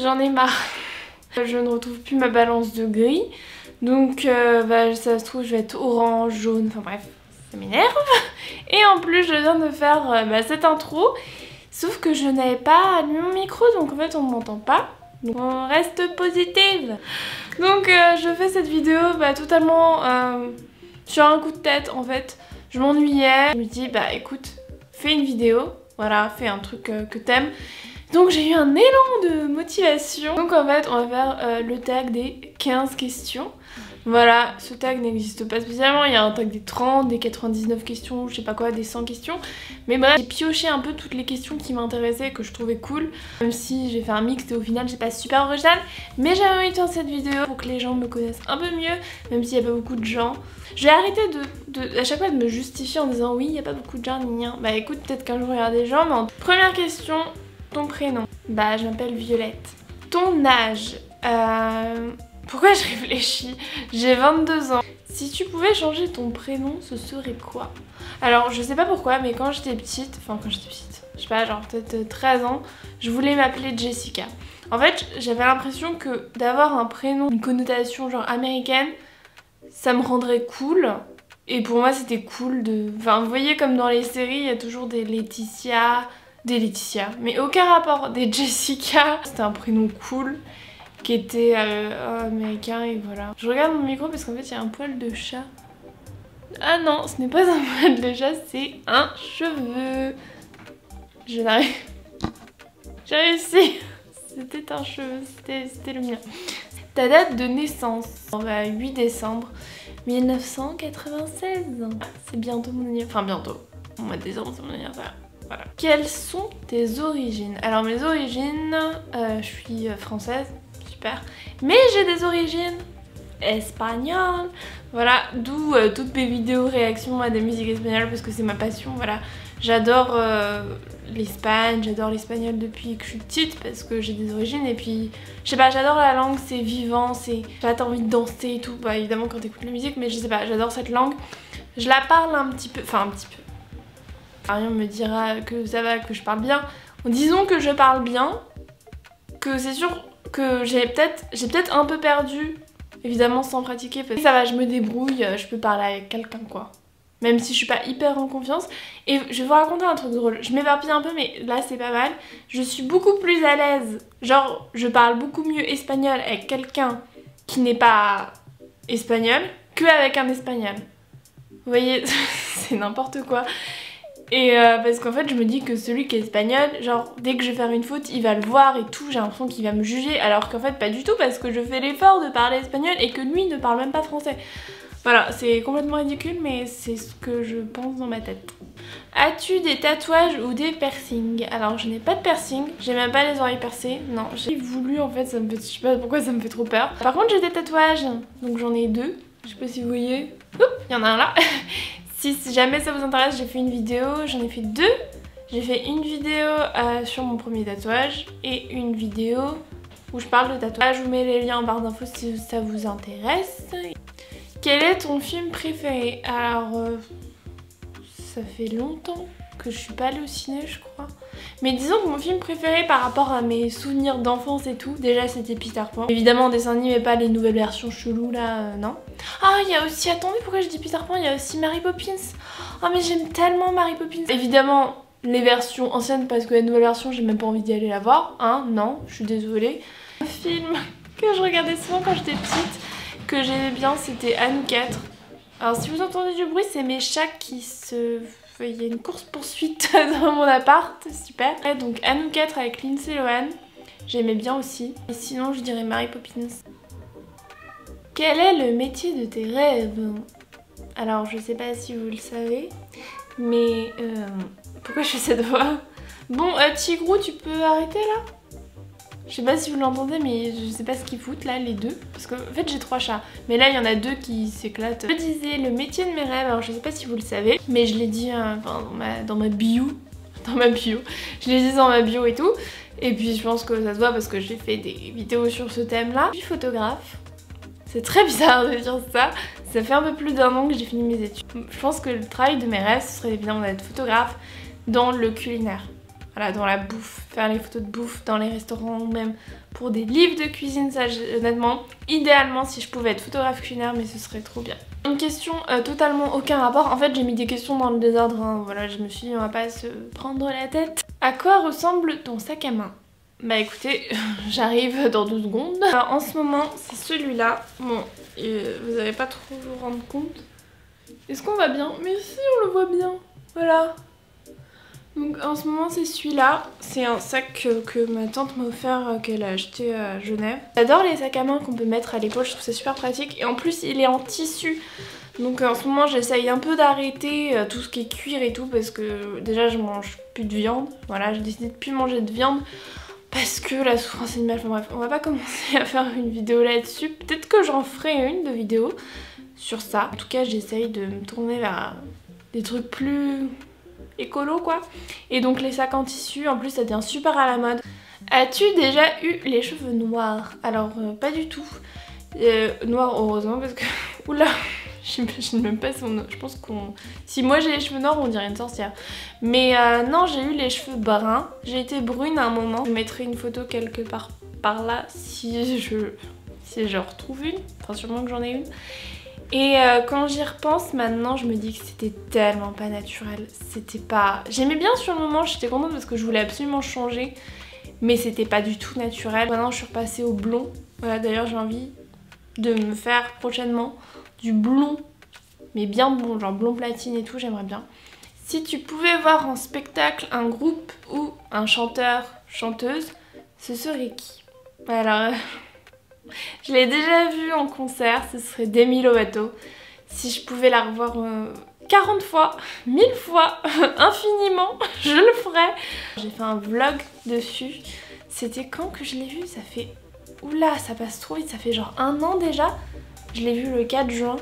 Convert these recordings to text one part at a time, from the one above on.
J'en ai marre. Je ne retrouve plus ma balance de gris. Donc ça se trouve je vais être orange, jaune, enfin bref, ça m'énerve. Et en plus je viens de faire cette intro. Sauf que je n'avais pas allumé mon micro, donc en fait on ne m'entend pas. Donc on reste positive. Donc je fais cette vidéo totalement sur un coup de tête en fait. Je m'ennuyais. Je me dis écoute, fais une vidéo. Voilà, fais un truc que t'aimes. Donc j'ai eu un élan de motivation. Donc en fait on va faire le tag des 15 questions. Voilà, ce tag n'existe pas spécialement, il y a un tag des 30, des 99 questions, je sais pas quoi, des 100 questions. Mais bref, j'ai pioché un peu toutes les questions qui m'intéressaient, que je trouvais cool. Même si j'ai fait un mix et au final j'ai pas super original. Mais j'avais envie de faire cette vidéo pour que les gens me connaissent un peu mieux, même s'il y a pas beaucoup de gens. Je vais arrêter à chaque fois de me justifier en disant oui, il y a pas beaucoup de gens, Bah écoute, peut-être qu'un jour il y aura des gens, mais première question, ton prénom. Je m'appelle Violette. Ton âge. Pourquoi je réfléchis? J'ai 22 ans. Si tu pouvais changer ton prénom, ce serait quoi? Alors, je sais pas pourquoi, mais quand j'étais petite, je sais pas, genre peut-être 13 ans, je voulais m'appeler Jessica. En fait, j'avais l'impression que d'avoir un prénom, une connotation genre américaine, ça me rendrait cool. Et pour moi, c'était cool de... Enfin, vous voyez comme dans les séries, il y a toujours des Laetitia, mais aucun rapport, des Jessica. C'était un prénom cool qui était américain et voilà. Je regarde mon micro parce qu'en fait il y a un poil de chat. Ah non, ce n'est pas un poil de chat, c'est un cheveu. Je n'arrive. J'ai réussi. C'était un cheveu, c'était le mien. Ta date de naissance? 8 décembre 1996. C'est bientôt mon anniversaire. Enfin bientôt. Au mois de décembre c'est mon anniversaire. Voilà. Quelles sont tes origines? Alors mes origines, je suis française. Super. Mais j'ai des origines espagnoles. Voilà, d'où toutes mes vidéos réactions à des musiques espagnoles parce que c'est ma passion. Voilà, j'adore l'Espagne, j'adore l'espagnol depuis que je suis petite parce que j'ai des origines et puis je sais pas, j'adore la langue, c'est vivant, c'est... T'as envie de danser et tout, évidemment quand t'écoutes la musique, mais je sais pas, j'adore cette langue. Je la parle un petit peu, enfin un petit peu. Rien me dira que ça va, que je parle bien. Disons que je parle bien, que c'est sûr que j'ai peut-être un peu perdu, évidemment sans pratiquer, parce que ça va, je me débrouille, je peux parler avec quelqu'un quoi. Même si je suis pas hyper en confiance. Et je vais vous raconter un truc drôle, je m'éparpille un peu mais là c'est pas mal. Je suis beaucoup plus à l'aise, genre je parle beaucoup mieux espagnol avec quelqu'un qui n'est pas espagnol qu'avec un espagnol. Vous voyez, c'est n'importe quoi. Et parce qu'en fait je me dis que celui qui est espagnol, genre dès que je vais faire une faute il va le voir et tout, j'ai l'impression qu'il va me juger, alors qu'en fait pas du tout parce que je fais l'effort de parler espagnol et que lui ne parle même pas français. Voilà, c'est complètement ridicule mais c'est ce que je pense dans ma tête. As-tu des tatouages ou des piercings? Alors je n'ai pas de piercing, j'ai même pas les oreilles percées, non, j'ai voulu en fait, ça me fait, je sais pas pourquoi ça me fait trop peur. Par contre j'ai des tatouages, donc j'en ai deux, je sais pas si vous voyez, il y en a un là. Si jamais ça vous intéresse, j'ai fait une vidéo, j'en ai fait deux. J'ai fait une vidéo sur mon premier tatouage et une vidéo où je parle de tatouage. Je vous mets les liens en barre d'infos si ça vous intéresse. Quel est ton film préféré? Alors, ça fait longtemps que je suis pas allée au ciné, je crois. Mais disons que mon film préféré par rapport à mes souvenirs d'enfance et tout, déjà c'était Peter Pan. Évidemment en dessin animé, pas les nouvelles versions cheloues là, non. Ah, il y a aussi, attendez, pourquoi je dis Peter Pan? Il y a aussi Mary Poppins. Oh mais j'aime tellement Mary Poppins. Évidemment les versions anciennes parce que la nouvelle version j'ai même pas envie d'y aller la voir, hein, non, je suis désolée. Un film que je regardais souvent quand j'étais petite, que j'aimais bien, c'était Anne 4. Alors si vous entendez du bruit, c'est mes chats qui se... Il y a une course-poursuite dans mon appart, super. Et donc Anouk 4 avec Lindsay Lohan, j'aimais bien aussi. Et sinon je dirais Mary Poppins. Quel est le métier de tes rêves? Alors je sais pas si vous le savez, mais pourquoi je fais cette voix? Bon, Tigrou, tu peux arrêter là? Je sais pas si vous l'entendez mais je sais pas ce qu'ils foutent là les deux. Parce qu'en fait j'ai 3 chats. Mais là il y en a 2 qui s'éclatent. Je disais le métier de mes rêves, alors je sais pas si vous le savez. Mais je l'ai dit dans ma bio. Dans ma bio. Je l'ai dit dans ma bio et tout. Et puis je pense que ça se voit parce que j'ai fait des vidéos sur ce thème là. Je suis photographe. C'est très bizarre de dire ça. Ça fait un peu plus d'1 an que j'ai fini mes études. Je pense que le travail de mes rêves ce serait évidemment d'être photographe dans le culinaire. voilà, dans la bouffe, faire les photos de bouffe dans les restaurants ou même pour des livres de cuisine, ça honnêtement, idéalement si je pouvais être photographe culinaire, mais ce serait trop bien. Une question totalement aucun rapport, en fait j'ai mis des questions dans le désordre, hein. Voilà, je me suis dit on va pas se prendre la tête. À quoi ressemble ton sac à main? Bah écoutez, j'arrive dans 2 secondes. Alors, en ce moment c'est celui-là, bon vous n'allez pas trop vous rendre compte. Est-ce qu'on va bien? Mais si, on le voit bien, voilà. Donc en ce moment c'est celui-là, c'est un sac que ma tante m'a offert, qu'elle a acheté à Genève. J'adore les sacs à main qu'on peut mettre à l'épaule, je trouve ça super pratique et en plus il est en tissu. Donc en ce moment j'essaye un peu d'arrêter tout ce qui est cuir et tout parce que déjà je mange plus de viande. Voilà, j'ai décidé de plus manger de viande parce que la souffrance animale, enfin bref, on va pas commencer à faire une vidéo là-dessus. Peut-être que j'en ferai une de vidéo sur ça. En tout cas j'essaye de me tourner vers des trucs plus écolo quoi. Et donc les sacs en tissu, en plus ça devient super à la mode. As-tu déjà eu les cheveux noirs? Alors pas du tout. Noirs heureusement parce que... Oula, j'imagine même pas son nom. Je pense qu'on... Si moi j'ai les cheveux noirs on dirait une sorcière. Mais non, j'ai eu les cheveux bruns. J'ai été brune à un moment. Je mettrai une photo quelque part par là si je retrouve une. Enfin sûrement que j'en ai une. Et quand j'y repense maintenant, je me dis que c'était tellement pas naturel. C'était pas... J'aimais bien sur le moment, j'étais contente parce que je voulais absolument changer. Mais c'était pas du tout naturel. Maintenant je suis repassée au blond. Voilà, d'ailleurs j'ai envie de me faire prochainement du blond. Mais bien blond, genre blond platine et tout, j'aimerais bien. Si tu pouvais voir en spectacle un groupe ou un chanteur, chanteuse, ce serait qui? Alors... Je l'ai déjà vue en concert, ce serait Demi Lovato. Si je pouvais la revoir 40 fois, 1000 fois, infiniment, je le ferais. J'ai fait un vlog dessus. C'était quand que je l'ai vue? Ça fait... Oula, ça passe trop vite, ça fait genre 1 an déjà. Je l'ai vue le 4 juin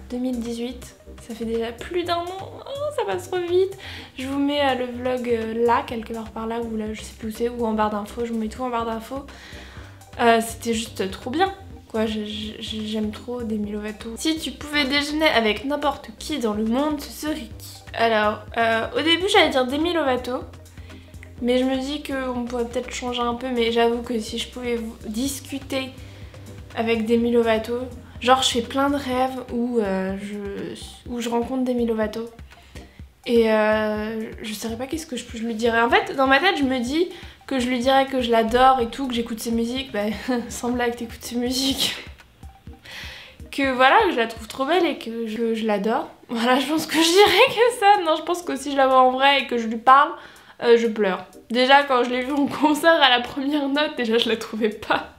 2018. Ça fait déjà plus d'1 an, oh, ça passe trop vite. Je vous mets le vlog là, quelque part par là, ou là, je sais plus où c'est, ou en barre d'infos, je vous mets tout en barre d'infos. C'était juste trop bien, quoi. J'aime trop Demi Lovato. Si tu pouvais déjeuner avec n'importe qui dans le monde, ce serait qui? Alors, au début j'allais dire Demi Lovato, mais je me dis qu'on pourrait peut-être changer un peu, mais j'avoue que si je pouvais discuter avec Demi Lovato, genre je fais plein de rêves où je rencontre Demi Lovato. Et je saurais pas qu'est-ce que je lui dirais. En fait, dans ma tête, je me dis que je lui dirais que je l'adore et tout, que j'écoute ses musiques. Bah, sans blague, t'écoutes ses musiques. Que voilà, que je la trouve trop belle et que je l'adore. Voilà, je pense que je dirais que ça. Non, je pense que si je la vois en vrai et que je lui parle, je pleure. Déjà, quand je l'ai vue en concert à la première note, déjà, je la trouvais pas.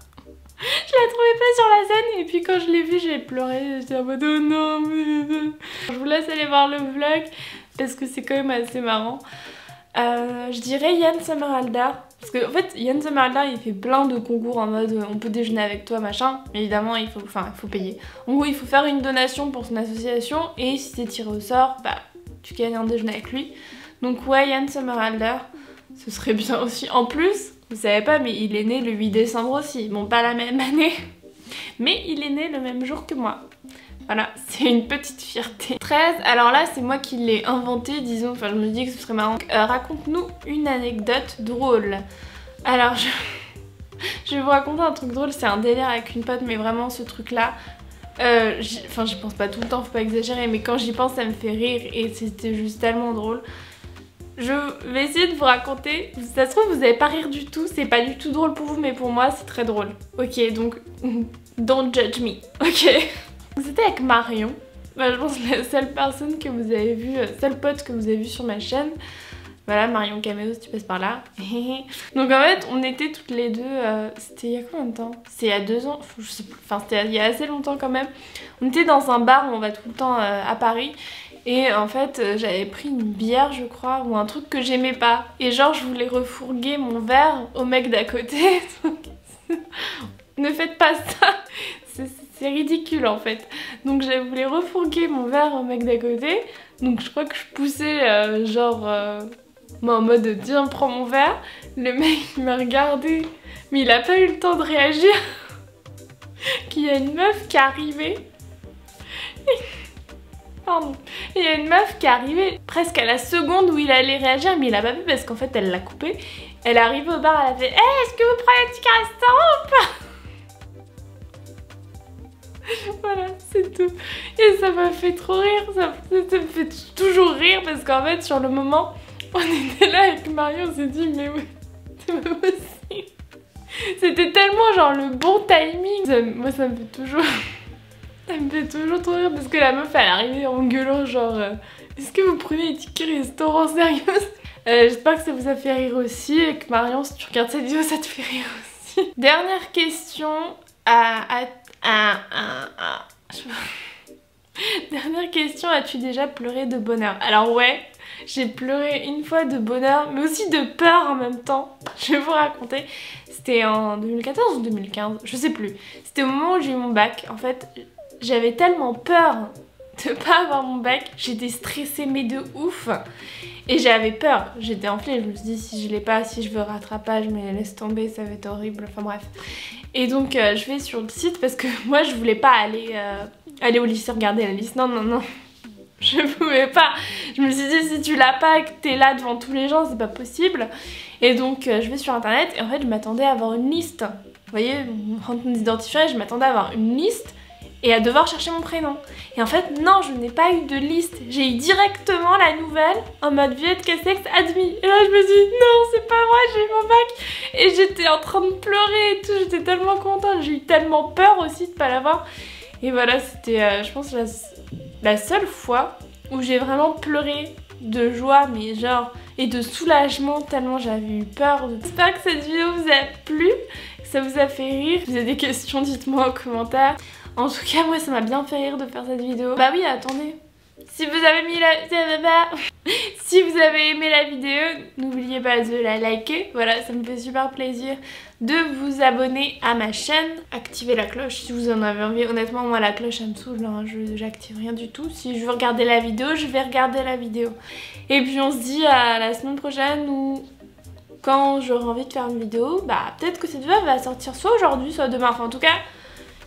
Je la trouvais pas sur la scène et puis quand je l'ai vue, j'ai pleuré. J'étais en mode oh non, mais... Je vous laisse aller voir le vlog parce que c'est quand même assez marrant. Je dirais Yann Sommerhalder. Parce qu'en fait, Yann Sommerhalder, il fait plein de concours en mode on peut déjeuner avec toi, machin. Mais évidemment, il faut payer. En gros, il faut faire une donation pour son association et si t'es tiré au sort, bah, tu gagnes un déjeuner avec lui. Donc ouais, Yann Sommerhalder, ce serait bien aussi. En plus, vous savez pas, mais il est né le 8 décembre aussi. Bon, pas la même année, mais il est né le même jour que moi. Voilà, c'est une petite fierté. 13, alors là c'est moi qui l'ai inventé, disons, enfin je me dis que ce serait marrant. Raconte-nous une anecdote drôle. Alors je vais vous raconter un truc drôle, c'est un délire avec une pote, mais vraiment ce truc là, enfin j'y pense pas tout le temps, faut pas exagérer, mais quand j'y pense ça me fait rire et c'était juste tellement drôle. Je vais essayer de vous raconter, ça se trouve vous n'allez pas rire du tout, c'est pas du tout drôle pour vous, mais pour moi c'est très drôle. Ok, donc don't judge me, ok. C'était avec Marion, bah, je pense la seule personne que vous avez vue, seule pote que vous avez vue sur ma chaîne. Voilà, Marion Caméo si tu passes par là. Donc en fait, on était toutes les deux, c'était il y a combien de temps? C'était il y a 2 ans, je sais plus, enfin c'était il y a assez longtemps quand même. On était dans un bar où on va tout le temps à Paris. Et en fait, j'avais pris une bière, je crois, ou un truc que j'aimais pas. Et genre, je voulais refourguer mon verre au mec d'à côté. Ne faites pas ça, c'est ridicule en fait. Donc je voulais refourguer mon verre au mec d'à côté. Donc je crois que je poussais genre en mode tiens prends mon verre. Le mec il m'a regardé mais il a pas eu le temps de réagir qu'il y a une meuf qui est arrivée Pardon. Et il y a une meuf qui est arrivée presque à la seconde où il allait réagir, mais il a pas pu parce qu'en fait elle l'a coupé. Elle est arrivée au bar, elle a fait hey, est-ce que vous prenez un ticket restaurant ou pas? Voilà, c'est tout. Et ça m'a fait trop rire, ça me fait toujours rire parce qu'en fait sur le moment, on était là avec Mario, on s'est dit mais oui, c'est pas possible. C'était tellement genre le bon timing. Moi ça me fait toujours... Ça me fait toujours trop rire parce que la meuf elle arrivait en gueulant genre est-ce que vous prenez les tickets restaurant sérieux? J'espère que ça vous a fait rire aussi et que Marion si tu regardes cette vidéo ça te fait rire aussi. Dernière question Dernière question, as-tu déjà pleuré de bonheur? Alors ouais, j'ai pleuré une fois de bonheur mais aussi de peur en même temps. Je vais vous raconter. C'était en 2014 ou 2015, je sais plus. C'était au moment où j'ai eu mon bac. En fait, j'avais tellement peur de pas avoir mon bac, j'étais stressée mais de ouf. Et j'avais peur, j'étais enflée, je me suis dit si je l'ai pas, si je veux rattrapage, mais laisse tomber, ça va être horrible, enfin bref. Et donc je vais sur le site parce que moi je voulais pas aller au lycée regarder la liste, non. Je pouvais pas. Je me suis dit si tu l'as pas et que t'es là devant tous les gens, c'est pas possible. Et donc je vais sur internet et en fait je m'attendais à avoir une liste. Vous voyez, on rentre mon identifiant et je m'attendais à avoir une liste et à devoir chercher mon prénom. Et en fait non, je n'ai pas eu de liste. J'ai eu directement la nouvelle en mode Violette Cassex admis. Et là je me suis dit non c'est pas vrai, j'ai eu mon bac. Et j'étais en train de pleurer et tout, j'étais tellement contente. J'ai eu tellement peur aussi de pas l'avoir. Et voilà, c'était je pense la seule fois où j'ai vraiment pleuré de joie, mais genre, et de soulagement tellement j'avais eu peur. J'espère que cette vidéo vous a plu, que ça vous a fait rire. Si vous avez des questions, dites-moi en commentaire. En tout cas, moi ça m'a bien fait rire de faire cette vidéo. Bah oui, attendez. Si vous avez aimé la vidéo, n'oubliez pas de la liker. Voilà, ça me fait super plaisir de vous abonner à ma chaîne. Activez la cloche si vous en avez envie. Honnêtement, moi la cloche, ça me saoule. Hein. J'active rien du tout. Si je veux regarder la vidéo, je vais regarder la vidéo. Et puis on se dit à la semaine prochaine ou quand j'aurai envie de faire une vidéo. Bah peut-être que cette vidéo va sortir soit aujourd'hui, soit demain. Enfin en tout cas...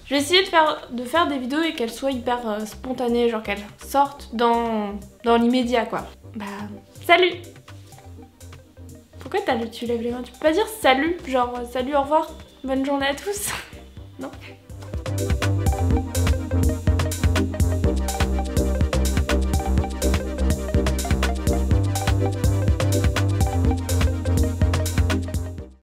Je vais essayer de faire des vidéos et qu'elles soient hyper spontanées, genre qu'elles sortent dans l'immédiat quoi. Bah, salut! Pourquoi tu lèves les mains? Tu peux pas dire salut, genre salut, au revoir, bonne journée à tous? Non?